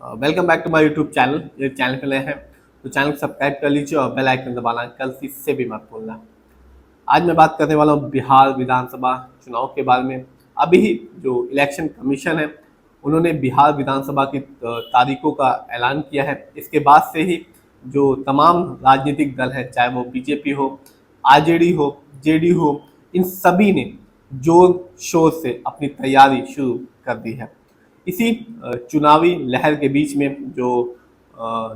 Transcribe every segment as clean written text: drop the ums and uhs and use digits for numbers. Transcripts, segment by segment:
Welcome back to my YouTube channel. ये channel पे नए हैं तो चैनल को सब्सक्राइब कर लीजिए और बेल आइकन दबाना गलती से भी मत भूलना। आज मैं बात करने वाला हूँ बिहार विधानसभा चुनाव के बारे में। अभी ही जो इलेक्शन कमीशन है उन्होंने बिहार विधानसभा की तारीखों का ऐलान किया है। इसके बाद से ही जो तमाम राजनीतिक दल हैं, चाहे वो बीजेपी हो, आरजेडी हो, जेडी हो, इन सभी ने जोर शोर से अपनी तैयारी शुरू कर दी है। इसी चुनावी लहर के बीच में जो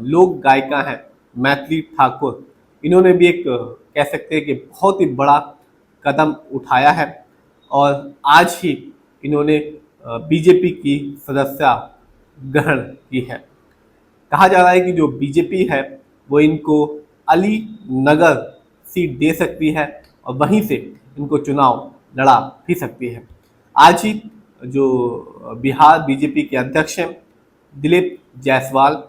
लोक गायिका हैं मैथिली ठाकुर, इन्होंने भी एक कह सकते हैं कि बहुत ही बड़ा कदम उठाया है और आज ही इन्होंने बीजेपी की सदस्यता ग्रहण की है। कहा जा रहा है कि जो बीजेपी है वो इनको अली नगर सीट दे सकती है और वहीं से इनको चुनाव लड़ा भी सकती है। आज ही जो बिहार बीजेपी के अध्यक्ष हैं दिलीप जायसवाल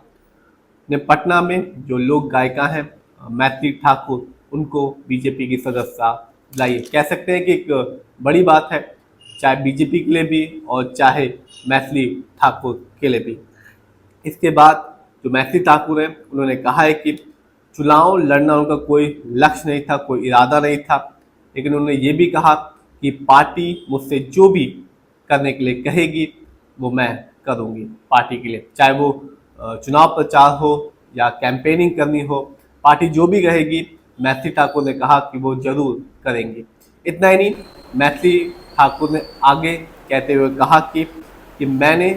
ने पटना में जो लोक गायिका हैं मैथिली ठाकुर, उनको बीजेपी की सदस्यता दिलाई। कह सकते हैं कि एक बड़ी बात है, चाहे बीजेपी के लिए भी और चाहे मैथिली ठाकुर के लिए भी। इसके बाद जो मैथिली ठाकुर हैं उन्होंने कहा है कि चुनाव लड़ना उनका कोई लक्ष्य नहीं था, कोई इरादा नहीं था, लेकिन उन्होंने ये भी कहा कि पार्टी मुझसे जो भी करने के लिए कहेगी वो मैं करूँगी पार्टी के लिए। चाहे वो चुनाव प्रचार हो या कैंपेनिंग करनी हो, पार्टी जो भी कहेगी मैथिली ठाकुर ने कहा कि वो जरूर करेंगी। इतना ही नहीं, मैथिली ठाकुर ने आगे कहते हुए कहा कि मैंने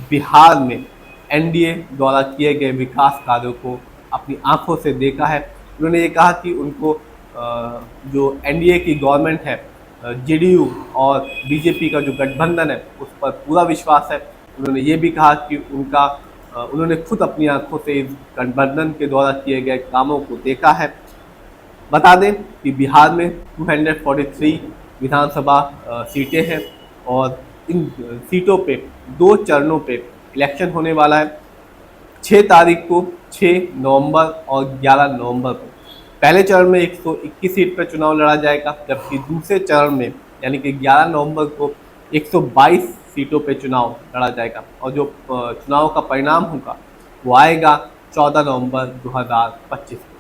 बिहार में एनडीए द्वारा किए गए विकास कार्यों को अपनी आंखों से देखा है। उन्होंने ये कहा कि उनको जो एनडीए की गवर्नमेंट है, जेडीयू और बीजेपी का जो गठबंधन है उस पर पूरा विश्वास है। उन्होंने ये भी कहा कि उन्होंने खुद अपनी आंखों से इस गठबंधन के द्वारा किए गए कामों को देखा है। बता दें कि बिहार में 243 विधानसभा सीटें हैं और इन सीटों पे 2 चरणों पे इलेक्शन होने वाला है। 6 तारीख को, 6 नवंबर और 11 नवंबर को पहले चरण में 121 सीट पर चुनाव लड़ा जाएगा, जबकि दूसरे चरण में यानी कि 11 नवंबर को 122 सीटों पर चुनाव लड़ा जाएगा और जो चुनाव का परिणाम होगा वो आएगा 14 नवंबर 2025 को।